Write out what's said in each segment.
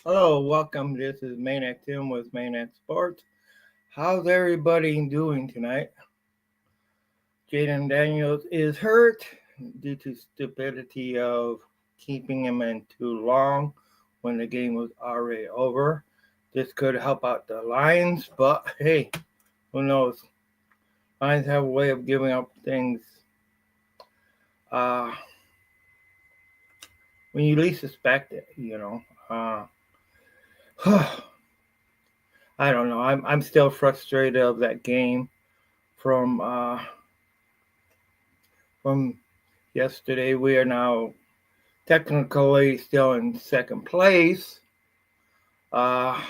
Hello, welcome. This is Maniac Tim with Maniac Sports. How's everybody doing tonight? Jaden Daniels is hurt due to stupidity of keeping him in too long when the game was already over. This could help out the Lions, but hey, who knows? Lions have a way of giving up things uh, when you least suspect it. I don't know. I'm still frustrated of that game from from yesterday. We are now technically still in second place uh,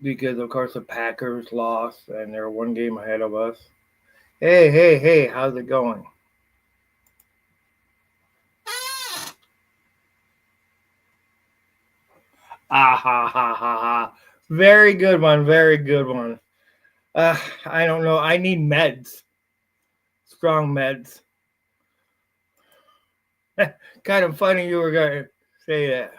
because, of course, the Packers lost and they're one game ahead of us. Hey, hey, hey, how's it going? Ah, ha, ha, ha, ha. Very good one, very good one. I don't know. I need meds, strong meds. Kind of funny you were going to say that.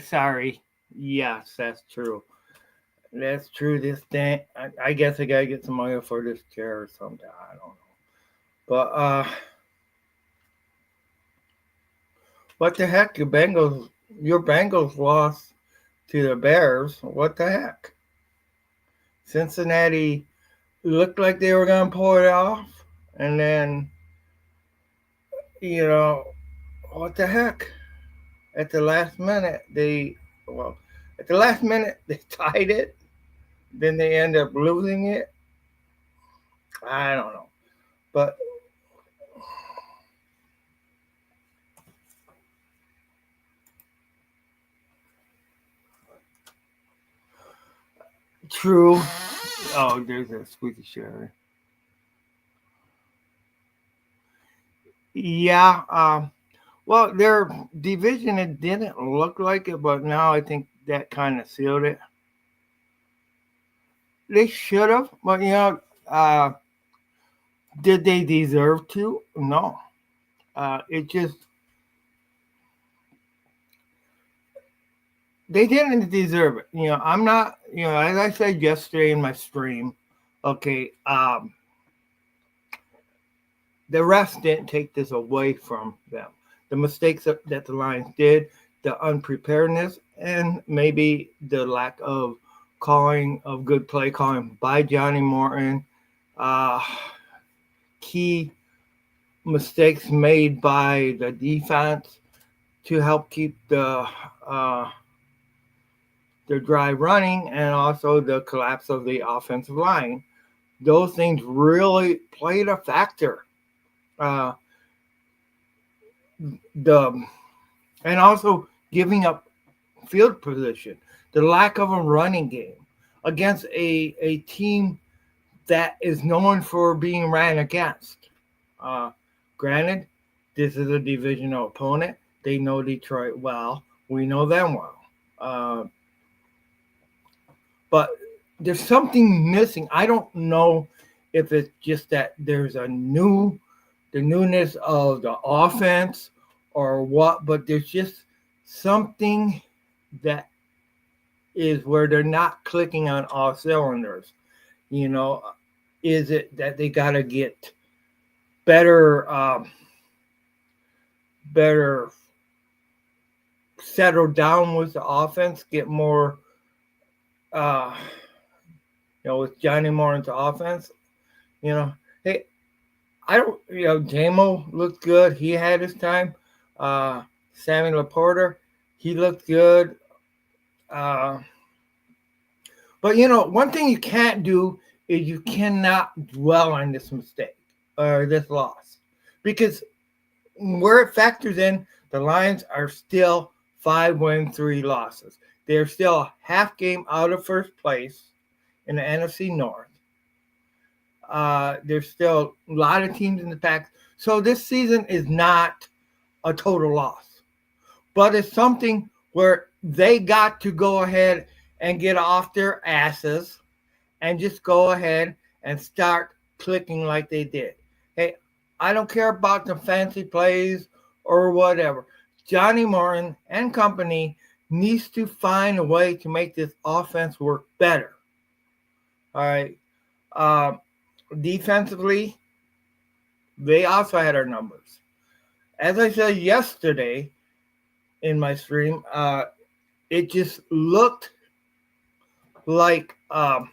Sorry. Yes, that's true. That's true. This thing, I guess I gotta get some money for this chair or something. I don't know. But what the heck? Your Bengals lost to the Bears. What the heck? Cincinnati looked like they were gonna pull it off, and then you know what the heck? At the last minute, well, at the last minute they tied it. Then they end up losing it. I don't know, but true. Oh, there's a squeaky chair. Yeah. Well, their division it didn't look like it, but now I think that kind of sealed it. They should have, but uh, did they deserve to? No. It just they didn't deserve it. I'm not. As I said yesterday in my stream, okay. The refs didn't take this away from them. The mistakes that the Lions did, the unpreparedness, and maybe the lack of calling of good play calling by Johnny Morton, uh, key mistakes made by the defense to help keep uh, the drive running, and also the collapse of the offensive line. Those things really played a factor. Uh, the and also giving up field position, the lack of a running game against a team that is known for being ran against. Uh, Granted, this is a divisional opponent. They know Detroit well. We know them well. Uh, but there's something missing. I don't know if it's just that there's the newness of the offense or what, but there's just something that is where they're not clicking on all cylinders. You know, is it that they got to get better, better settle down with the offense, get more, uh, with Johnny Moore into offense? You know, hey, I don't, Jamo looked good. He had his time. Uh, Sammy Laporta, he looked good. Uh, but one thing you can't do is you cannot dwell on this mistake or this loss because where it factors in, the Lions are still 5 wins, 3 losses. They're still a half game out of first place in the NFC North. There's still a lot of teams in the pack. So this season is not a total loss, but it's something where they got to go ahead and get off their asses and just go ahead and start clicking like they did. Hey, I don't care about the fancy plays or whatever. Johnny Martin and company needs to find a way to make this offense work better. All right. Uh, Defensively, they also had our numbers. As I said yesterday in my stream, it just looked like you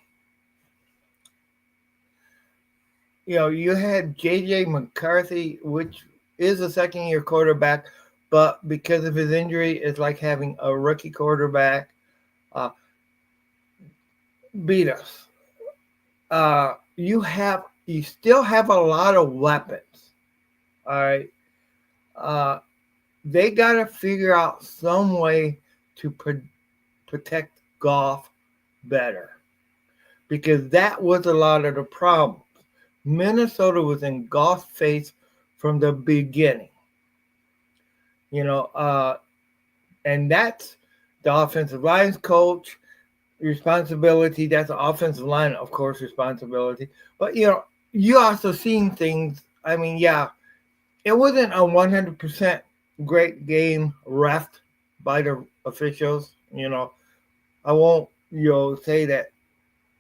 had J.J. McCarthy, which is a second-year quarterback, but because of his injury, it's like having a rookie quarterback uh, beat us. You still have a lot of weapons. All right, uh, they got to figure out some way to protect Goff better because that was a lot of the problem. Minnesota was in Goff's face from the beginning. You know, and that's the offensive line's coach responsibility. That's the offensive line, of course, responsibility. But you also seen things. I mean, yeah, it wasn't a 100% great game ref by the officials. I won't say that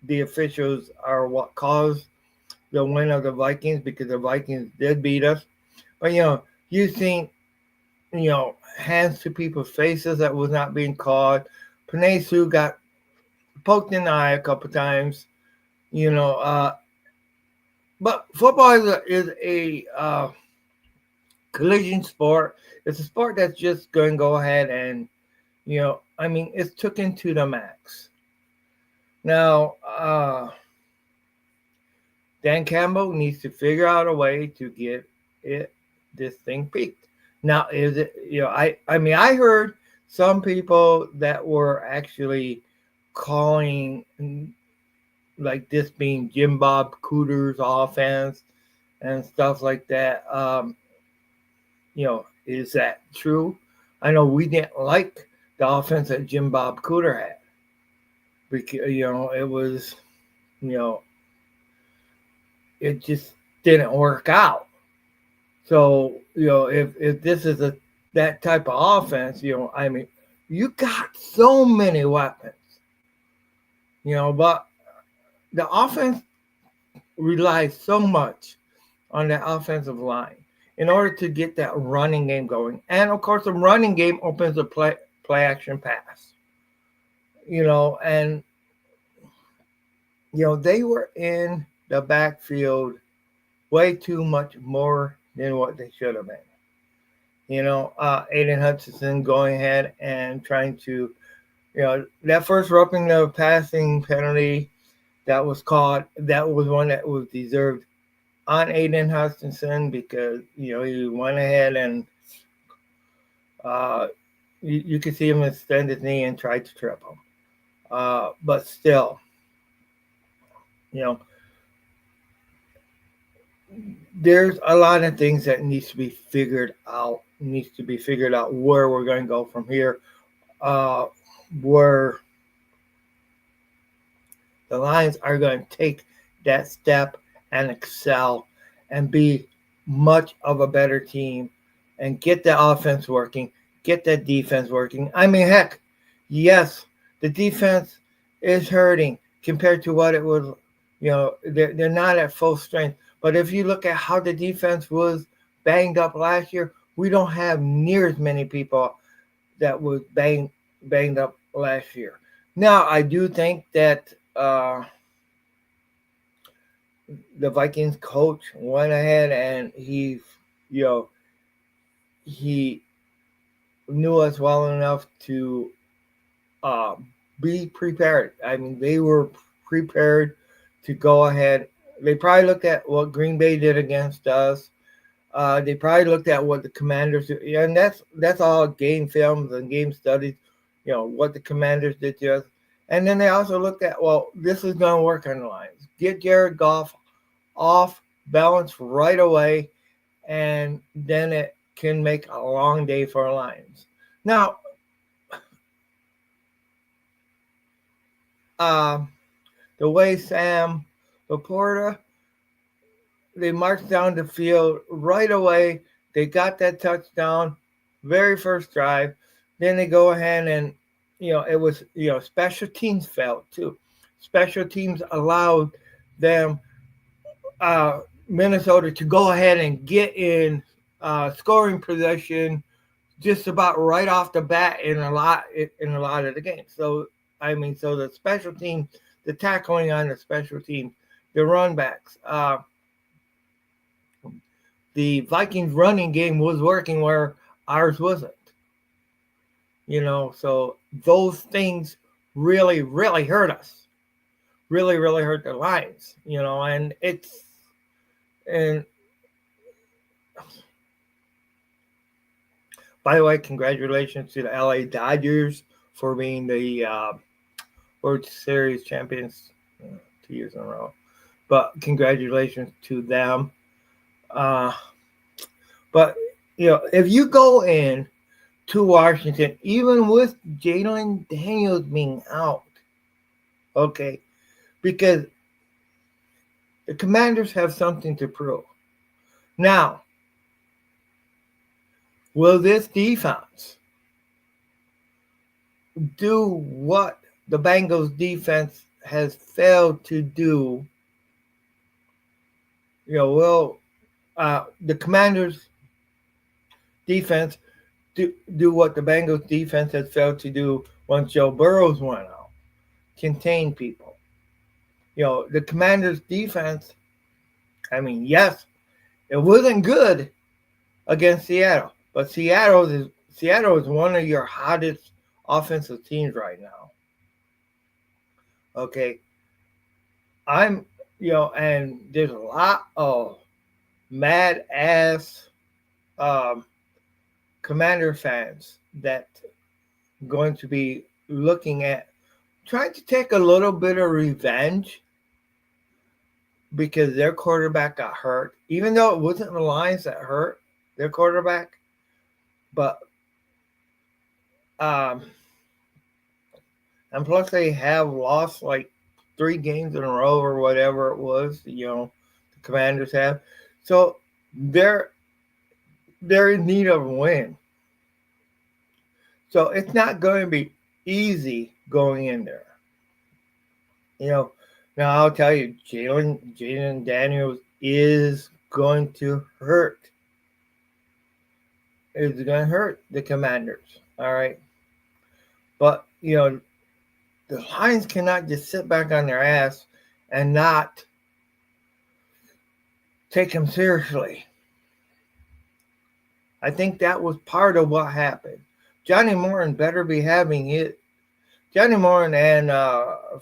the officials are what caused the win of the Vikings because the Vikings did beat us. But you think hands to people's faces that was not being called. Panay Sue got poked in the eye a couple times. You know, but football is a collision sport. It's a sport that's just going to go ahead and I mean, it's taken to the max. Now, Dan Campbell needs to figure out a way to get this thing peaked. Now, is it I mean I heard some people that were actually calling like this being Jim Bob Cooter's offense and stuff like that. Is that true? I know we didn't like the offense that Jim Bob Cooter had because it was you know it just didn't work out. So if this is that type of offense, I mean, you got so many weapons, but the offense relies so much on the offensive line in order to get that running game going, and of course, the running game opens the play action pass. And they were in the backfield way too much more than what they should have been. Aiden Hutchinson going ahead and trying to, that first roughing the passing penalty that was caught, that was one that was deserved on Aiden Hutchinson because, he went ahead and you could see him extend his knee and try to trip him. But still, there's a lot of things that needs to be figured out. Needs to be figured out where we're going to go from here. Where the Lions are going to take that step and excel and be much of a better team and get the offense working, get that defense working. I mean, heck, yes, the defense is hurting compared to what it was. They're not at full strength. But if you look at how the defense was banged up last year, we don't have near as many people that was banged up last year. Now, I do think that the Vikings coach went ahead and he knew us well enough to be prepared. I mean, they were prepared to go ahead. They probably looked at what Green Bay did against us. They probably looked at what the Commanders did, and that's all game films and game studies. What the Commanders did to us, and then they also looked at, well, this is going to work on the Lions. Get Jared Goff off balance right away, and then it can make a long day for our Lions. Now, the way Sam Laporta, they marched down the field right away. They got that touchdown, very first drive. Then they go ahead and, it was, special teams failed too. Special teams allowed them, Minnesota, to go ahead and get in scoring position just about right off the bat in a lot of the games. So so the special team, the tackling on the special team, the run backs, the Vikings running game was working where ours wasn't. So those things really, really hurt us. Really, really hurt the Lions. And by the way, congratulations to the LA Dodgers for being the World Series champions 2 years in a row. But congratulations to them. But if you go in to Washington, even with Jalen Daniels being out, okay, because the Commanders have something to prove. Now, will this defense do what the Bengals defense has failed to do? Will the Commanders defense do what the Bengals defense has failed to do once Joe Burrows went out? Contain people. The Commanders defense, yes, it wasn't good against Seattle, but Seattle is one of your hottest offensive teams right now. Okay. And there's a lot of mad ass Commander fans that going to be looking at trying to take a little bit of revenge because their quarterback got hurt, even though it wasn't the Lions that hurt their quarterback. But and plus they have lost like 3 games in a row or whatever it was, the Commanders have. So they're in need of a win. So it's not going to be easy going in there. Now I'll tell you, Jalen Daniels is going to hurt. It's going to hurt the Commanders. All right. But, the Lions cannot just sit back on their ass and not take them seriously. I think that was part of what happened. Johnny Morton better be having it. Johnny Morton and all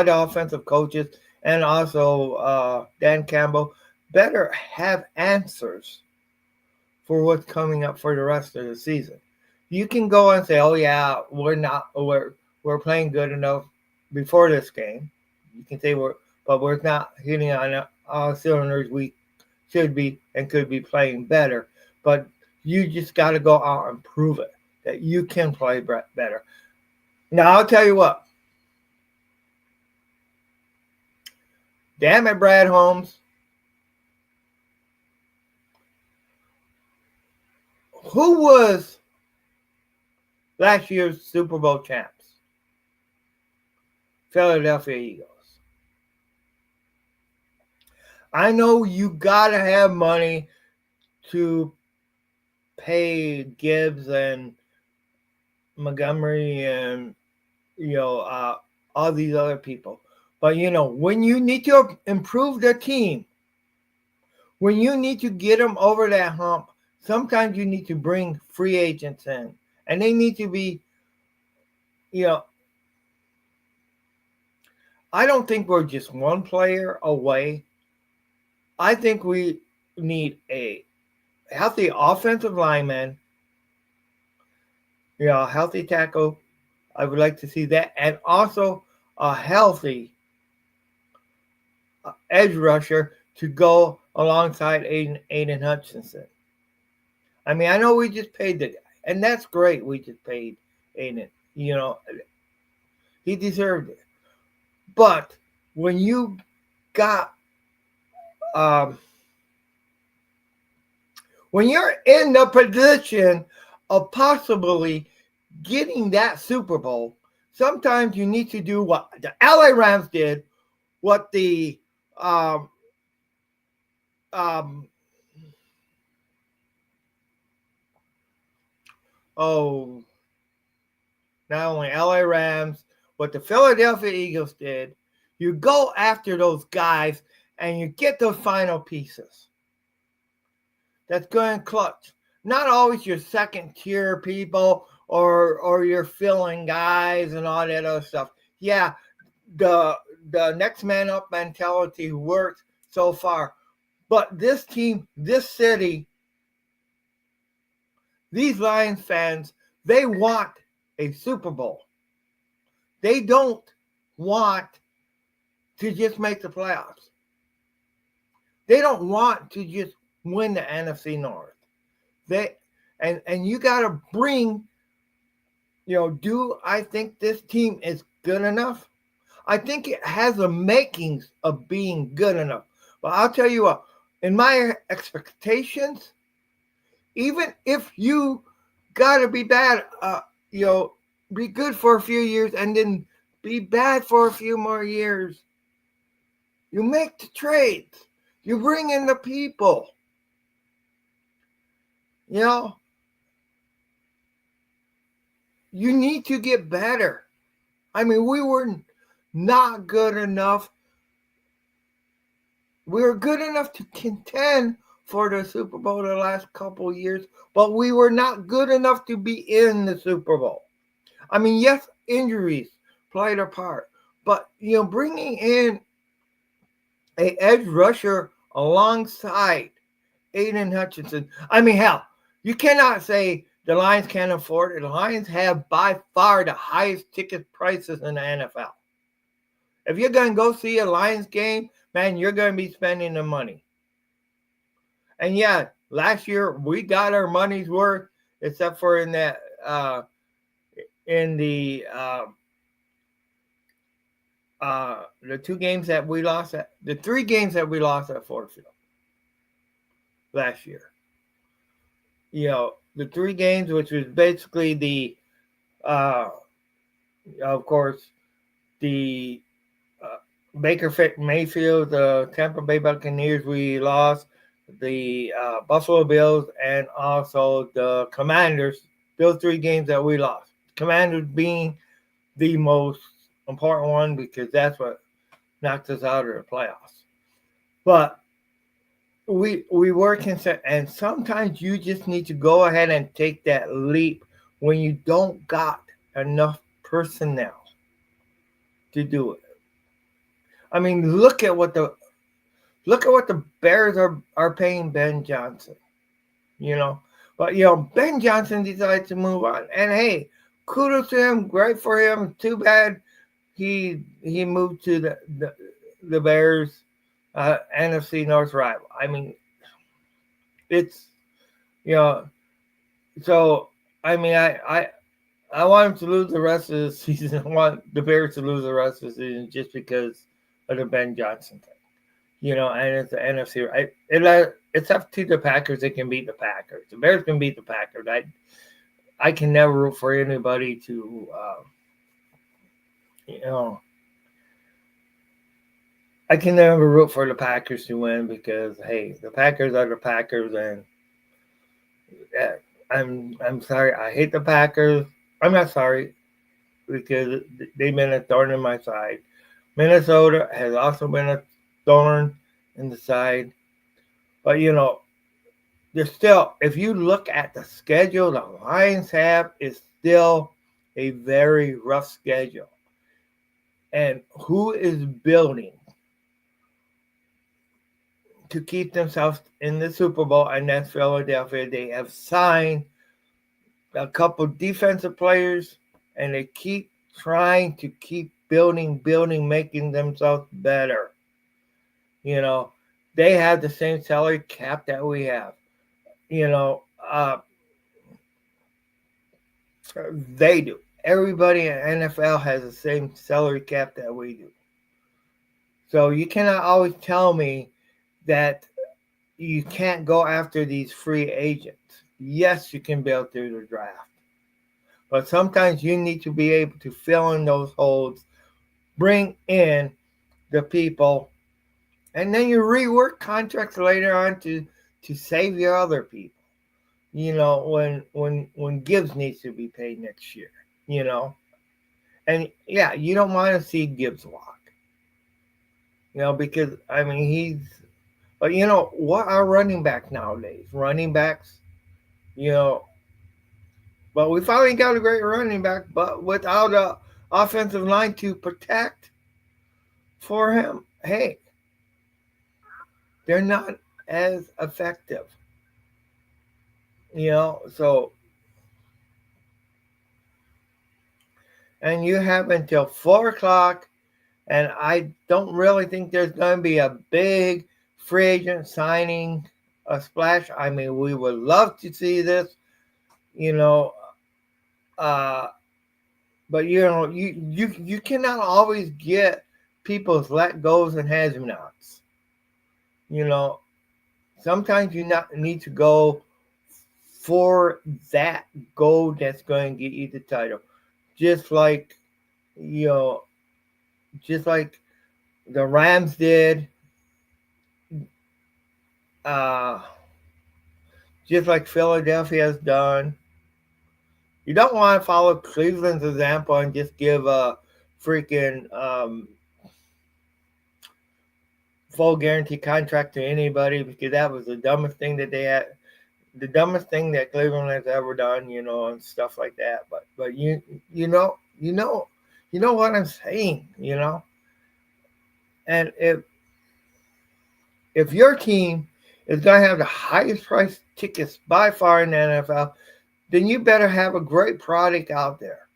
the offensive coaches and also Dan Campbell better have answers for what's coming up for the rest of the season. You can go and say, "Oh yeah, we're playing good enough before this game." You can say we're not hitting on all cylinders we should be and could be playing better. But you just got to go out and prove it that you can play better. Now I'll tell you what. Damn it, Brad Holmes. Who was last year's Super Bowl champs? Philadelphia Eagles. I know you gotta have money to pay Gibbs and Montgomery and all these other people. But when you need to improve the team, when you need to get them over that hump, sometimes you need to bring free agents in, and they need to be, I don't think we're just one player away. I think we need a healthy offensive lineman, a healthy tackle. I would like to see that, and also a healthy edge rusher to go alongside Aiden Hutchinson. I know we just paid the guy, and that's great. We just paid Aiden. He deserved it. But when you got um, when you're in the position of possibly getting that Super Bowl, sometimes you need to do what the LA Rams did, what the um, um, oh, not only LA Rams, what the Philadelphia Eagles did. You go after those guys and you get those final pieces. That's good and clutch. Not always your second tier people or your filling guys and all that other stuff. Yeah, the the next man up mentality works so far. But this team, this city, these Lions fans, they want a Super Bowl. They don't want to just make the playoffs. They don't want to just win the NFC North. They and you got to bring, do I think this team is good enough? I think it has the makings of being good enough. But I'll tell you what, in my expectations, even if you got to be bad, be good for a few years and then be bad for a few more years, you make the trades. You bring in the people. You know, you need to get better. I mean, we were not good enough. We were good enough to contend for the Super Bowl the last couple of years, but we were not good enough to be in the Super Bowl. I mean, yes, injuries played a part, but bringing in a edge rusher alongside Aiden Hutchinson. I mean, hell, you cannot say the Lions can't afford it. The Lions have by far the highest ticket prices in the NFL. If you're going to go see a Lions game, man, you're going to be spending the money. And yeah, last year we got our money's worth, except for in that in the two games that we lost at the three games that we lost at Ford Field last year. The three games, which was basically uh, of course, the uh, Baker Mayfield, the Tampa Bay Buccaneers, we lost, the Buffalo Bills, and also the Commanders. Those three games that we lost. Commanders being the most important one because that's what knocked us out of the playoffs. But we were concerned, and sometimes you just need to go ahead and take that leap when you don't got enough personnel to do it. I mean, look at what the Bears are paying Ben Johnson. You know, but Ben Johnson decided to move on, and hey, kudos to him. Great for him. Too bad he moved to the Bears, NFC North rival. I mean, it's you know so. I mean, I want him to lose the rest of the season. I want the Bears to lose the rest of the season just because of the Ben Johnson thing. And it's the NFC. It's up to the Packers. They can beat the Packers. The Bears can beat the Packers. I can never root for anybody to, you know, I can never root for the Packers to win because hey, the Packers are the Packers, and I'm sorry. I hate the Packers. I'm not sorry because they've been a thorn in my side. Minnesota has also been a thorn in the side, but there's still, if you look at the schedule the Lions have, is still a very rough schedule. And who is building to keep themselves in the Super Bowl? And that's Philadelphia. They have signed a couple defensive players, and they keep trying to keep building, making themselves better. They have the same salary cap that we have. You know, they do. Everybody in NFL has the same salary cap that we do. So you cannot always tell me that you can't go after these free agents. Yes, you can build through the draft, but sometimes you need to be able to fill in those holes, bring in the people, and then you rework contracts later on to save your other people. You know, when Gibbs needs to be paid next year. You know, and yeah, you don't want to see Gibbs walk. You know, because I mean he's. But you know what are running backs nowadays? Running backs, you know. But we finally got a great running back, but without a offensive line to protect for him, hey, they're not as effective. You know, so and you have until 4 o'clock, and I don't really think there's going to be a big free agent signing, a splash. I mean, we would love to see this, you know, uh, but you know, you cannot always get people's let goes and has nots. You know, sometimes you not need to go for that goal that's going to get you the title. Just like you know, just like the Rams did, uh, just like Philadelphia has done. You don't want to follow Cleveland's example and just give a freaking full guarantee contract to anybody because that was the dumbest thing that they had, the dumbest thing that Cleveland has ever done, you know, and stuff like that. But you know what I'm saying, you know. And if your team is going to have the highest price tickets by far in the NFL, then you better have a great product out there.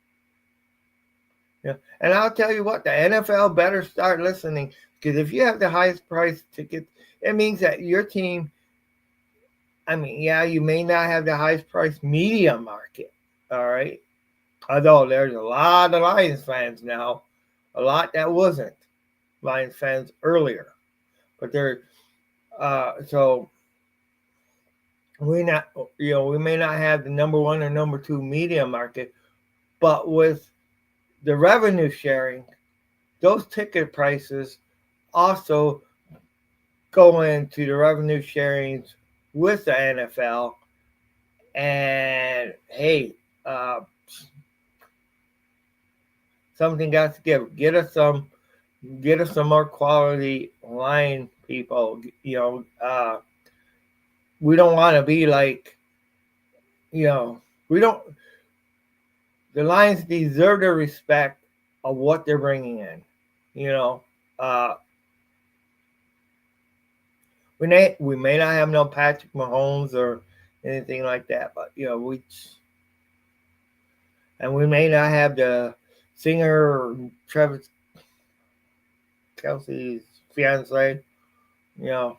Yeah. And I'll tell you what, the NFL better start listening because if you have the highest price tickets, it means that your team, I mean, yeah, you may not have the highest price media market. All right. Although there's a lot of Lions fans now, a lot that wasn't Lions fans earlier. But they're, so we not, you know, we may not have the number one or number two media market, but with the revenue sharing, those ticket prices also go into the revenue sharings with the NFL. And hey, uh, something got to give. Get us some more quality line people. You know, we don't want to be like, you know, we don't. The Lions deserve the respect of what they're bringing in. You know, uh, we may not have no Patrick Mahomes or anything like that, but you know we may not have the singer Travis Kelsey's fiance, you know,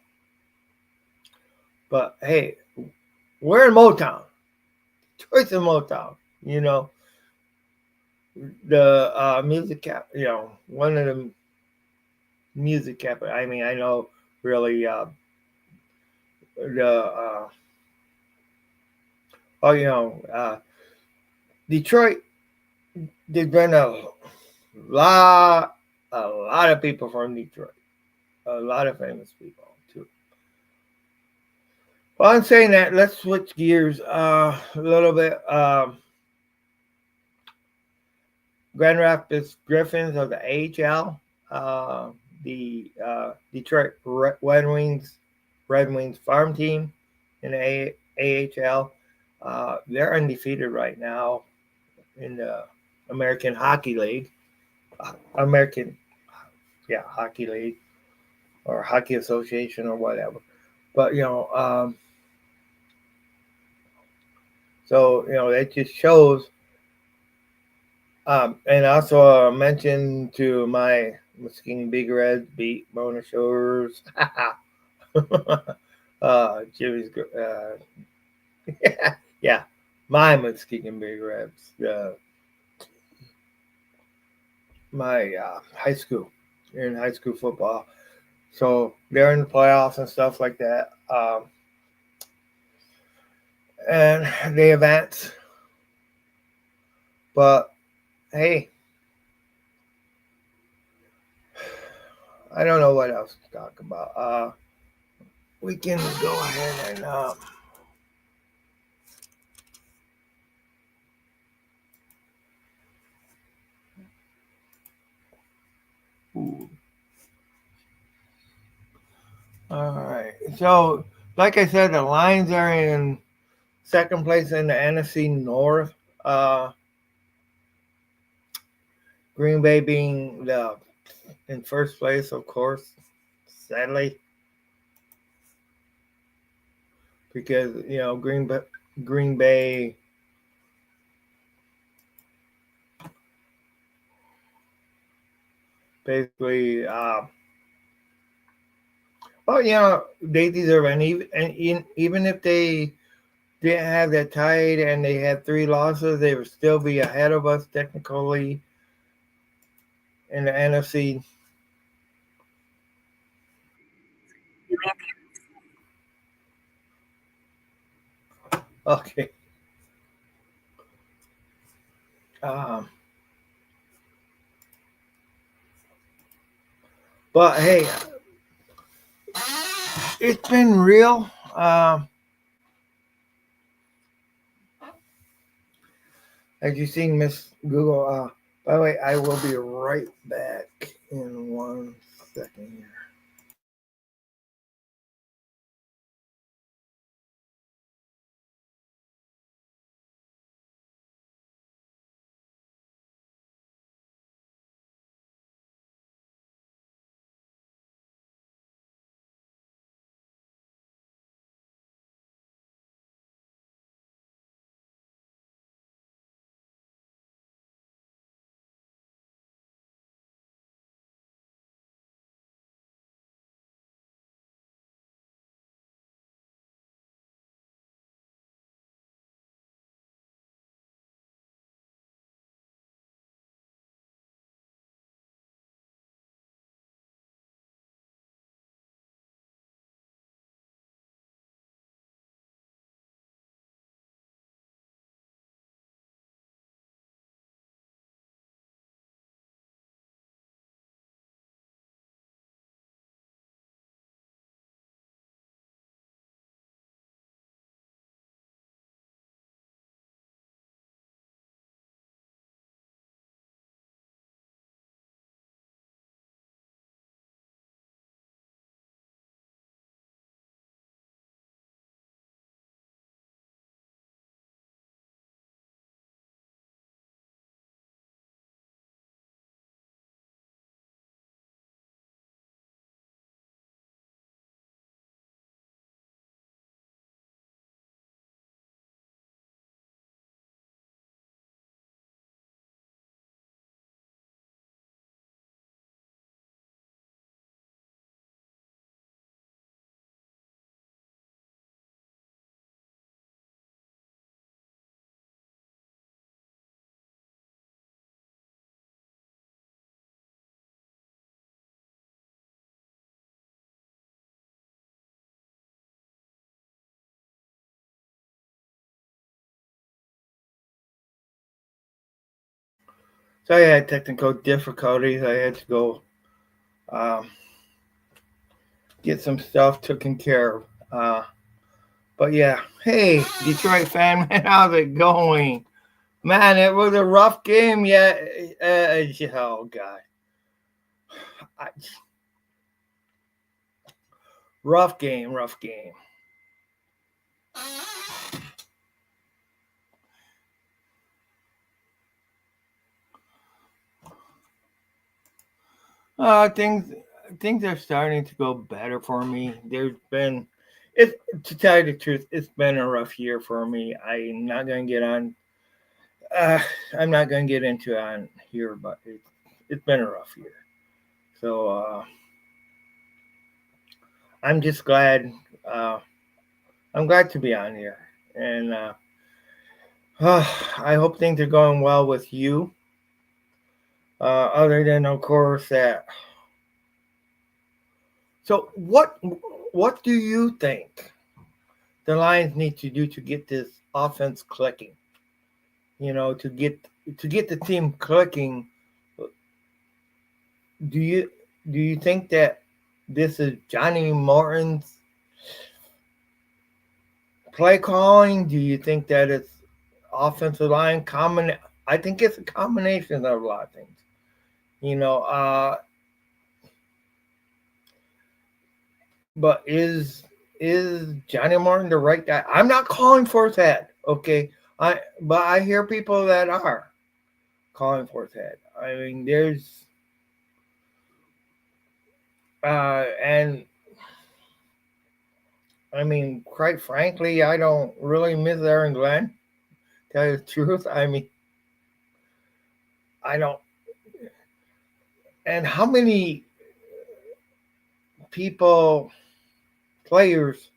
but hey, we're in Motown, choice in Motown, you know, the music cap, you know, one of the music cap. I mean, I know really the oh, you know, Detroit. There's been lot, a lot of people from Detroit, a lot of famous people too. Well, I'm saying that. Let's switch gears a little bit. Grand Rapids Griffins of the AHL, the Detroit Red Wings farm team in the AHL. They're undefeated right now in the American Hockey League. American, yeah, Hockey League or Hockey Association or whatever. But you know, so you know, it just shows. And also mention to my Muskegon Big Reds beat Mona Shores. Jimmy's, yeah, yeah, my Muskegon Big Reds. My high school. in high school football. So they're in the playoffs and stuff like that. And they advance. But hey, I don't know what else to talk about. We can go ahead and all right. So, like I said, the Lions are in second place in the NFC North. Uh, Green Bay being the in first place, of course, sadly, because Green Bay basically, well, they deserve, even if they didn't have that tied and they had three losses, they would still be ahead of us technically in the NFC. Okay. Um, but hey, it's been real. As you seen, Miss Google. By the way, I will be right back in 1 second here. So I had technical difficulties. I had to go um, get some stuff taken care of. But yeah, hey, Detroit fan, man, how's it going? Man, it was a rough game. Yeah, oh god, I, rough game, rough game. Things are starting to go better for me. It to tell you the truth, it's been a rough year for me. Uh, I'm not gonna get into on here, but it's been a rough year. So I'm just glad. Uh, I'm glad to be on here, and I hope things are going well with you. Other than, of course, that So what do you think the Lions need to do to get this offense clicking? To get the team clicking. Do you do you think that this is Johnny Morton's play calling? Do you think that it's offensive line common? I think it's a combination of a lot of things. You know, but is Johnny Morton the right guy? I'm not calling for his head, okay? But I hear people that are calling for his head. I mean, and I mean, quite frankly, I don't really miss Aaron Glenn. Tell you the truth, I mean, I don't. And how many people, players,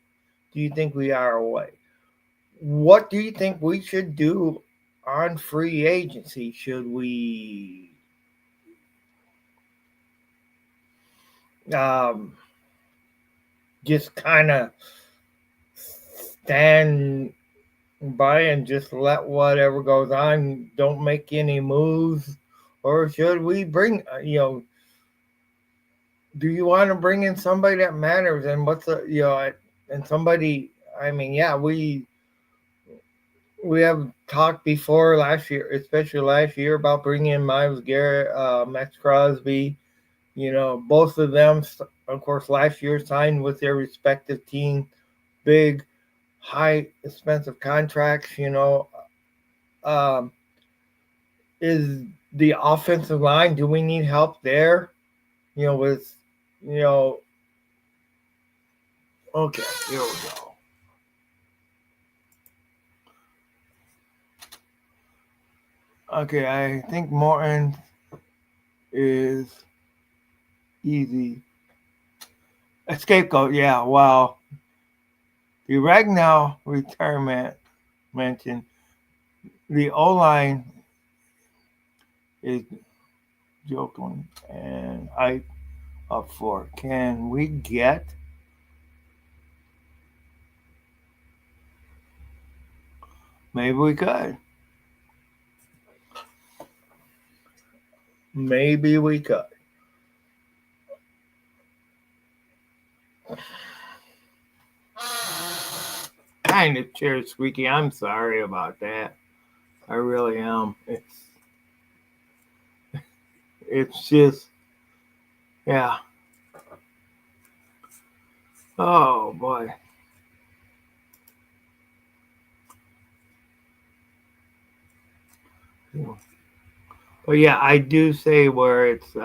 do you think we are away? What do you think we should do on free agency? Should we um, just kind of stand by and just let whatever goes on, don't make any moves? Or should we bring, do you want to bring in somebody that matters? And and somebody, I mean, yeah, we have talked before last year, especially last year, about bringing in Miles Garrett, Max Crosby. Both of them, of course, last year signed with their respective team, big, high, expensive contracts. Um, is the offensive line? Do we need help there? With you know. Okay, here we go. Okay, I think Morton is easy. A scapegoat, yeah. Wow. The Ragnow retirement mentioned. The O line is joking, and I up for. Can we get? Maybe we could. Maybe we could. Kind of chair squeaky. I'm sorry about that. I really am. It's just yeah. Oh boy. But yeah, I do see where it's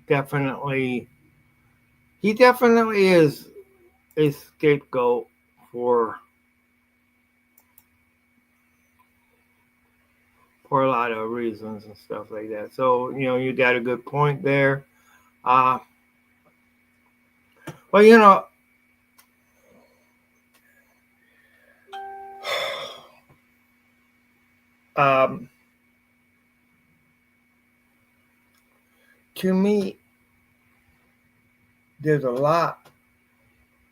definitely he definitely is a scapegoat for for a lot of reasons and stuff like that. So you got a good point there. Uh, but um, to me, there's a lot.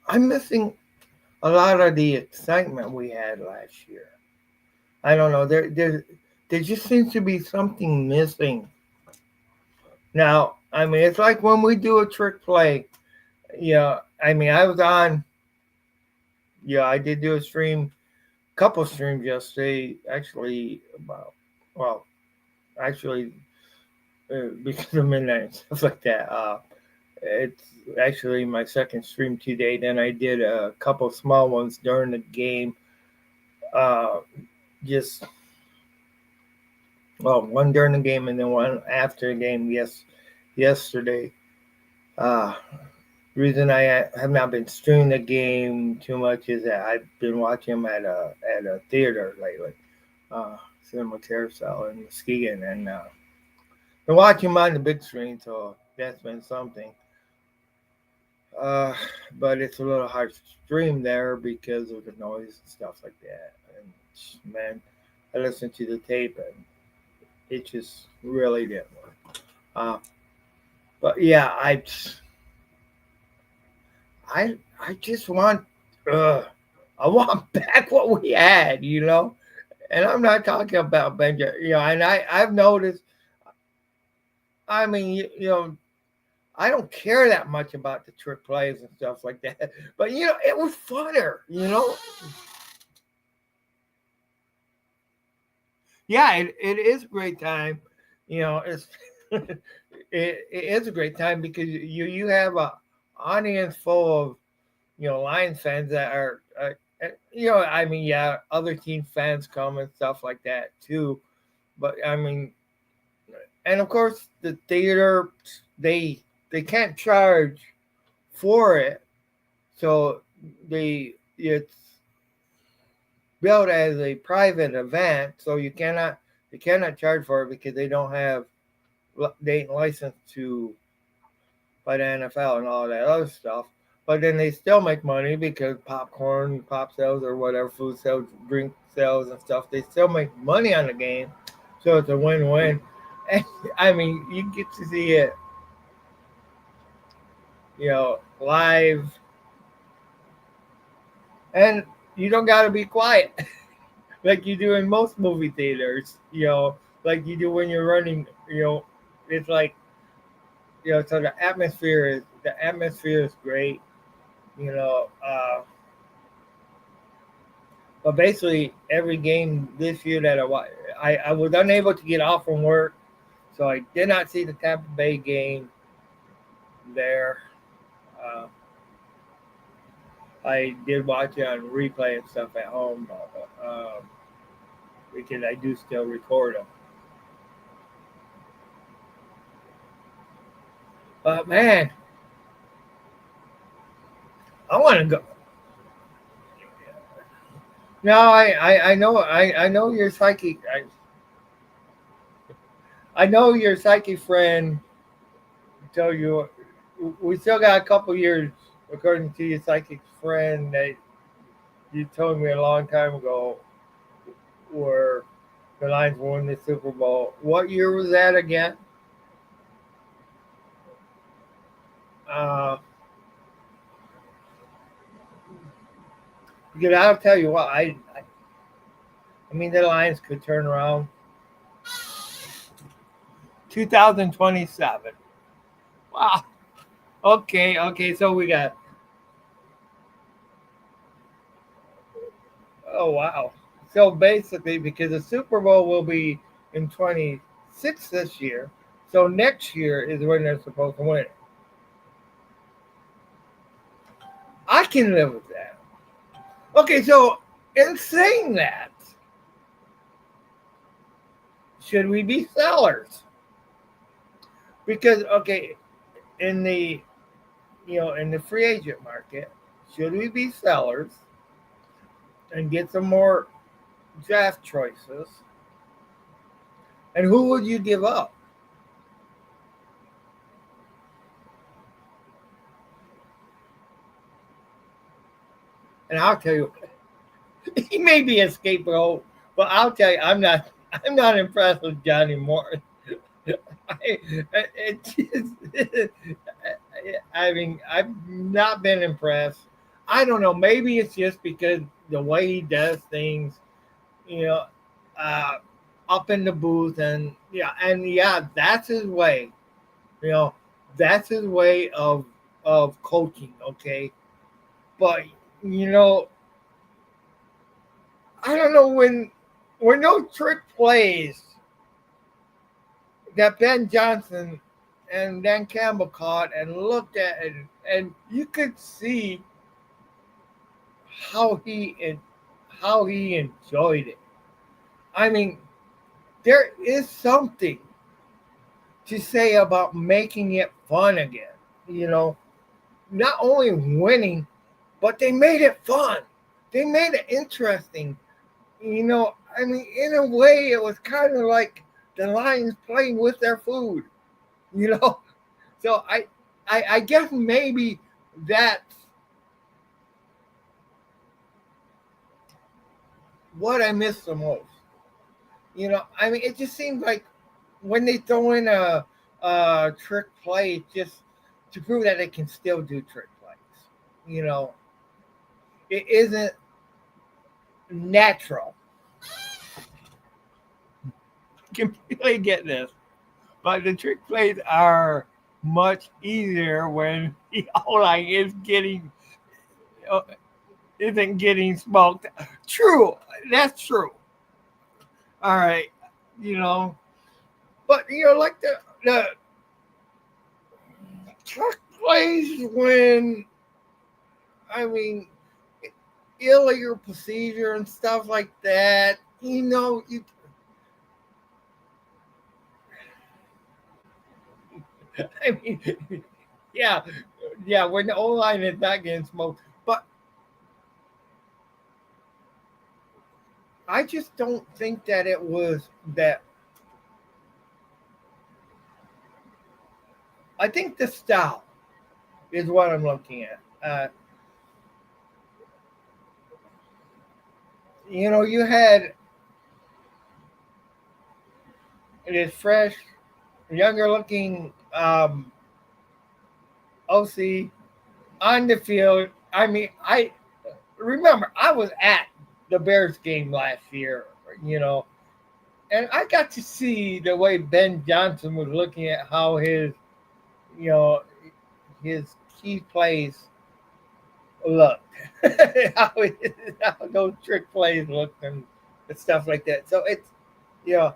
I'm missing a lot of the excitement we had last year. I don't know. There just seems to be something missing. Now, I mean, it's like when we do a trick play. I mean, I was on. Yeah, I did do a couple streams yesterday. Actually, well, actually, because of midnight and stuff like that. It's actually my second stream to date, and I did a couple small ones during the game. Uh, just one during the game and then one after the game. Yesterday. Uh, reason I have not been streaming the game too much is that I've been watching them at a theater lately, uh, Cinema Carousel in Muskegon, and been watching them on the big screen, so that's been something. Uh, but it's a little hard to stream there because of the noise and stuff like that. And man, I listened to the tape and it just really didn't work. Uh, but yeah, I just want uh, I want back what we had, And I'm not talking about Benja, And I've noticed. I mean, I don't care that much about the trick plays and stuff like that, but it was funner. Yeah, it is a great time. It's it is a great time because you have a audience full of Lions fans that I mean, yeah, other team fans come and stuff like that too. But I mean, and of course the theater they they can't charge for it, so it's billed as a private event, so you cannot charge for it because they ain't licensed to by the NFL and all that other stuff. But then they still make money because popcorn, pop sales, or whatever food sales, drink sales, and stuff. They still make money on the game, so it's a win-win. And I mean, you get to see it, live, and you don't got to be quiet like you do in most movie theaters. Like you do when you're running. It's like so the atmosphere is great. You know. But basically, every game this year that I was unable to get off from work, so I did not see the Tampa Bay game there. Uh, I did watch it on replay and stuff at home because I do still record them. But man, I want to go. No, I know your psychic. I know your psychic friend tell you we still got a couple years, according to your psychic friend that you told me a long time ago, where the Lions won the Super Bowl. What year was that again? Uh, because I'll tell you what, I mean the Lions could turn around 2027. Wow. Okay. So we got. Oh wow. So basically, because the Super Bowl will be in 26 this year, so next year is when they're supposed to win. I can live with that. Okay, so in saying that, should we be sellers? Because in the in the free agent market, should we be sellers and get some more draft choices? And who would you give up? And I'll tell you, he may be a scapegoat, but I'll tell you, I'm not impressed with Johnny Morton. I, it just, I mean, I've not been impressed. I don't know. Maybe it's just because the way he does things, you know, uh, up in the booth, and that's his way. You know, that's his way of coaching. Okay, but you know, I don't know when those trick plays that Ben Johnson and Dan Campbell caught and looked at it, and you could see how he enjoyed it. I mean, there is something to say about making it fun again. You know, not only winning, but they made it fun. They made it interesting. I mean, in a way, it was kind of like the Lions playing with their food. You know, so I guess maybe that's what I miss the most. I mean, it just seems like when they throw in trick plays just to prove that it can still do trick plays. You know, it isn't natural. Completely get this, but the trick plays are much easier when the O line uh, isn't getting smoked. True, that's true. All right, you know, but like the trick plays when I mean illegal procedure and stuff like that. I mean, yeah, yeah. When the O line is not getting smoked, but I just don't think that it was that. I think the style is what I'm looking at. You had this fresh, younger looking OC on the field. I mean, I remember I was at the Bears game last year, you know, and I got to see the way Ben Johnson was looking at how you know, his key plays looked, how, how those trick plays looked and stuff like that. So you know,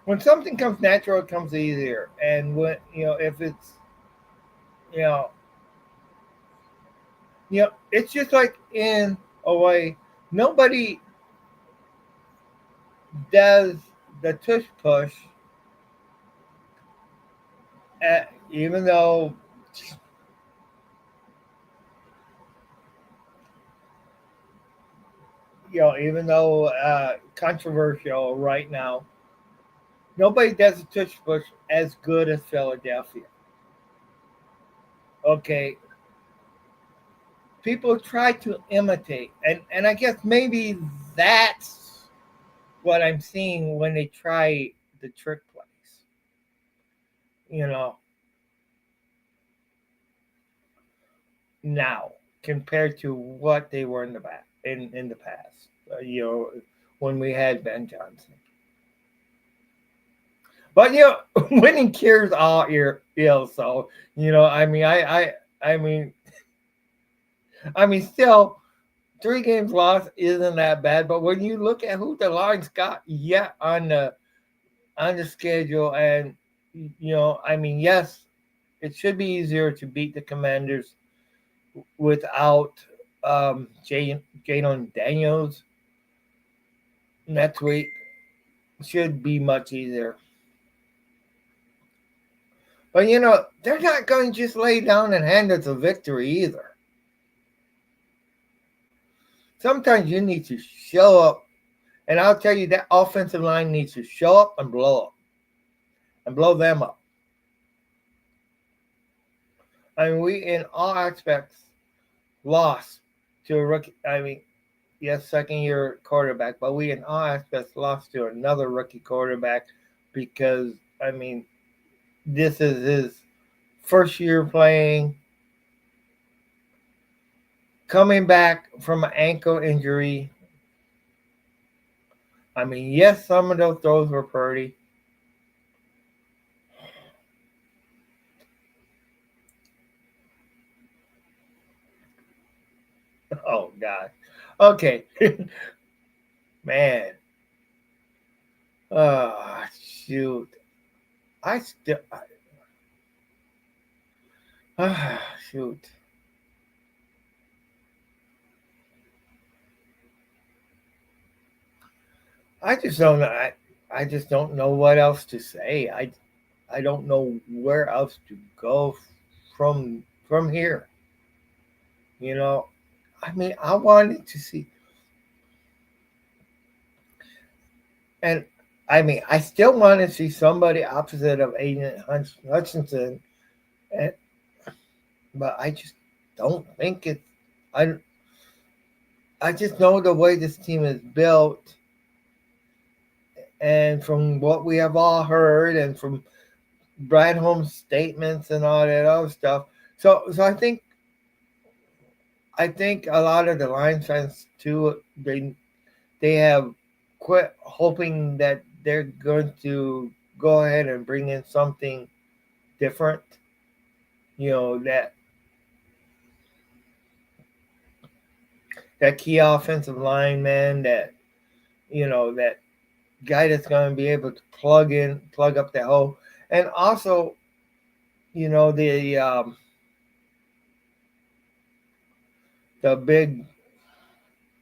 when something comes natural, it comes easier. And when if it's you know, it's just like in a way, nobody does the tush push, even though controversial right now, nobody does the tush push as good as Philadelphia. Okay, people try to imitate, and I guess maybe that's what I'm seeing when they try the trick plays. You know, now compared to what they were in the back in the past. When we had Ben Johnson. But winning cures all ill. So I mean, I mean, still 3 games lost isn't that bad. But when you look at who the Lions got yet on the schedule, and I mean, yes, it should be easier to beat the Commanders without Jadon Daniels next week. Should be much easier. But they're not going to just lay down and hand us a victory either. Sometimes you need to show up, and I'll tell you that offensive line needs to show up and blow them up. I mean, we in all aspects lost to a rookie. I mean, yes, second-year quarterback, but we in all aspects lost to another rookie quarterback because I mean, this is his first year playing, coming back from an ankle injury. I mean, yes, some of those throws were pretty. Oh God. Okay. Man. Oh shoot. I still. Shoot. I just don't know. I just don't know what else to say. I don't know where else to go from here. You know, I mean, I wanted to see, and I mean, I still want to see somebody opposite of Aiden Hutchinson, and, but I just don't think it's. I I just know the way this team is built. And from what we have all heard, and from Brad Holmes' statements and all that other stuff, so I think a lot of the Lions fans too, they have quit hoping that they're going to go ahead and bring in something different. That key offensive lineman, that guy that's going to be able to plug up the hole, and also the big,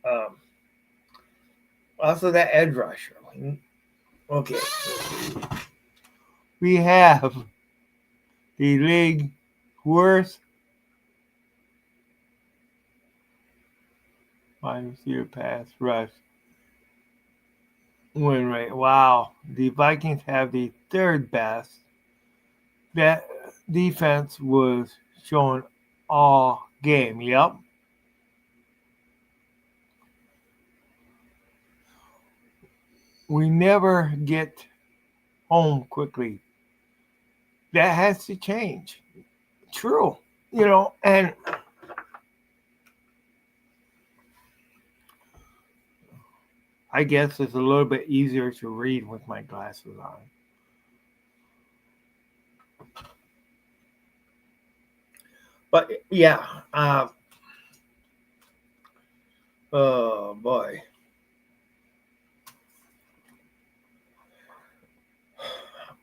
um, also that edge rusher. Okay, we have the league worst wide receiver pass rush win rate. Wow, the Vikings have the third best. That defense was shown all game. Yep. We never get home quickly. That has to change. True. And I guess it's a little bit easier to read with my glasses on. But yeah, oh boy.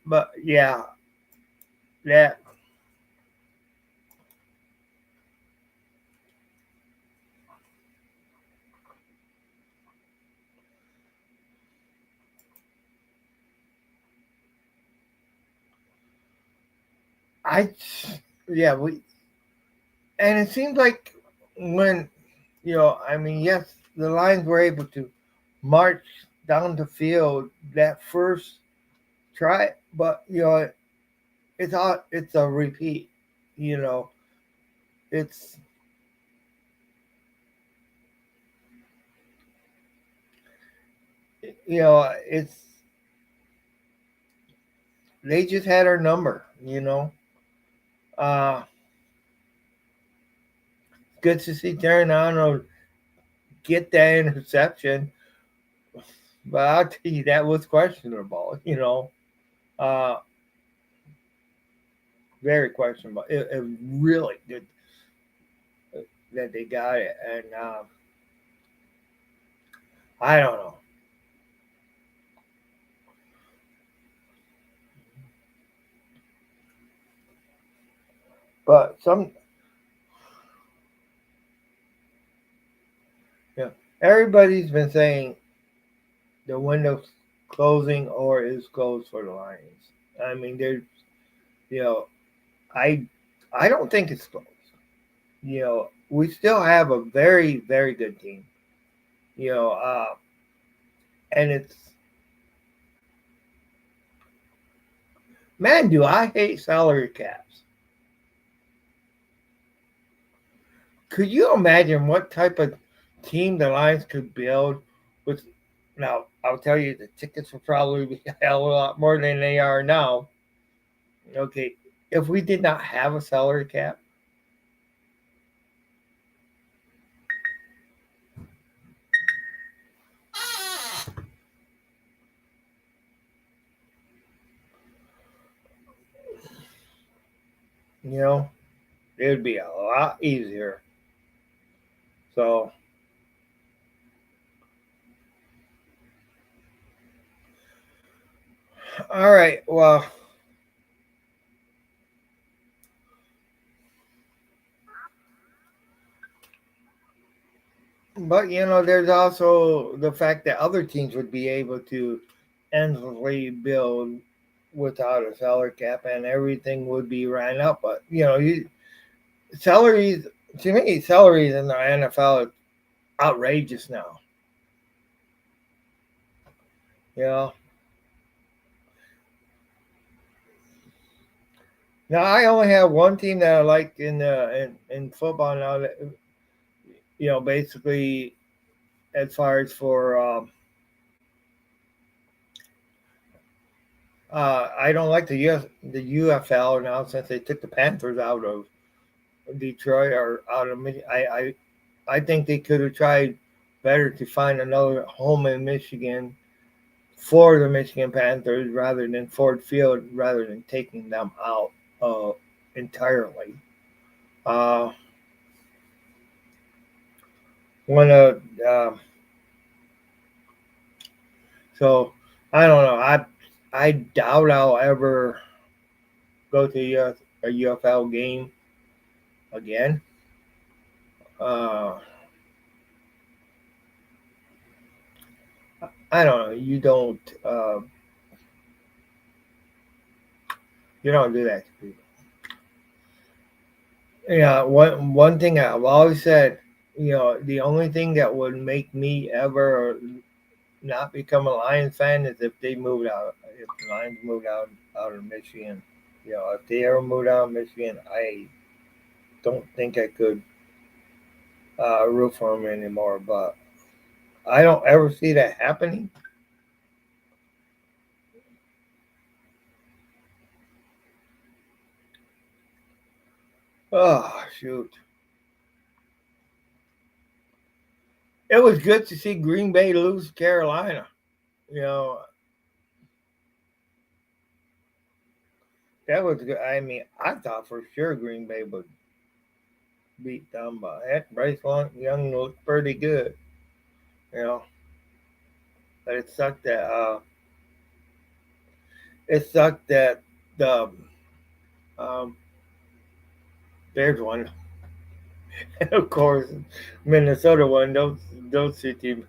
But yeah, that I yeah, we and it seems like when I mean, yes, the Lions were able to march down the field that first try, but it's a repeat. You know, it's it's they just had our number. Uh, good to see Darren Arnold get that interception, but I'll tell you that was questionable. Uh, very questionable. It really good that they got it, and I don't know, but yeah, everybody's been saying the window's closing or is closed for the Lions. I mean, there's you know, I I don't think it's closed. We still have a very very good team. You know, and it's man, do I hate salary caps. Could you imagine what type of team the Lions could build with? Now, I'll tell you, the tickets will probably be a hell of a lot more than they are now. Okay, if we did not have a salary cap, you know, it would be a lot easier. So, all right, well, but there's also the fact that other teams would be able to endlessly build without a salary cap, and everything would be ran up. But salaries to me, salaries in the NFL are outrageous now. You know, now I only have one team that I like in football now. That basically as far as for I don't like the UFL now since they took the Panthers out of Detroit or out of I think they could have tried better to find another home in Michigan for the Michigan Panthers rather than Ford Field, rather than taking them out entirely. Uh, one of so I don't know. I doubt I'll ever go to a UFL game again. Uh, I don't know. You don't do that to people. Yeah, one thing I've always said, the only thing that would make me ever not become a Lions fan is if they moved out. If the Lions moved out of Michigan, if they ever moved out of Michigan, I don't think I could root for them anymore. But I don't ever see that happening. Oh shoot! It was good to see Green Bay lose to Carolina. You know that was good. I mean, I thought for sure Green Bay would beat them, but heck, Young looked pretty good. You know, but it sucked that the um, Bears won, and of course Minnesota won. Those two teams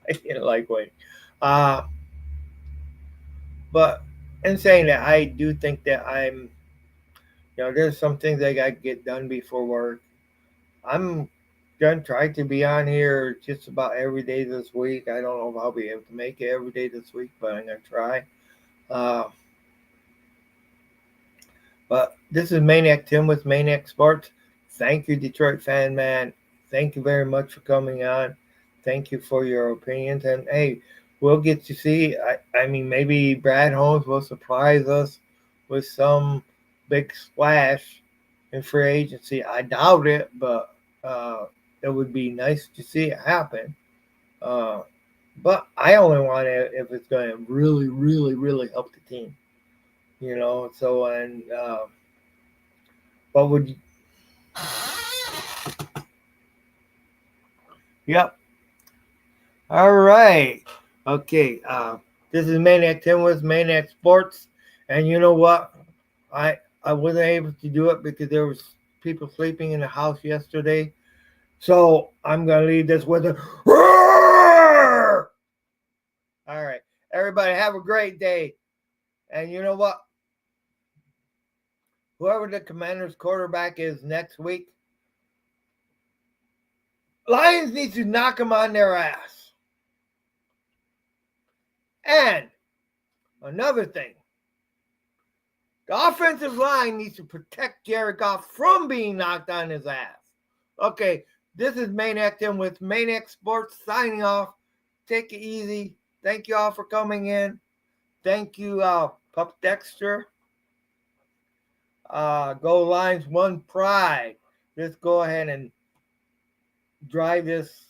I didn't like winning. Uh, but in saying that, I do think that there's some things I got to get done before work. I'm gonna try to be on here just about every day this week. I don't know if I'll be able to make it every day this week, but I'm gonna try. Uh, but this is Maniac Tim with Maniac Sports. Thank you, Detroit fan man. Thank you very much for coming on. Thank you for your opinions. And hey, we'll get to see. I mean, maybe Brad Holmes will surprise us with some big splash in free agency. I doubt it, but it would be nice to see it happen. Uh, but I only want it if it's going to really, really, really help the team. So and what would you? Yep. All right. Okay. This is Maniac Tim with Maniac Sports, and you know what? I wasn't able to do it because there was people sleeping in the house yesterday. So I'm gonna leave this with a roar. All right. Everybody have a great day. And you know what? Whoever the Commanders quarterback is next week, Lions need to knock them on their ass. And another thing, the offensive line needs to protect Jared Goff from being knocked on his ass. Okay, this is Maniac Tim with Maniac Sports signing off. Take it easy. Thank you all for coming in. Thank you, Pup Dexter. Go Lions, one pride. Let's go ahead and drive this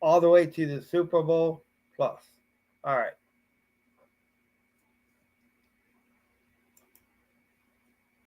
all the way to the Super Bowl plus. All right.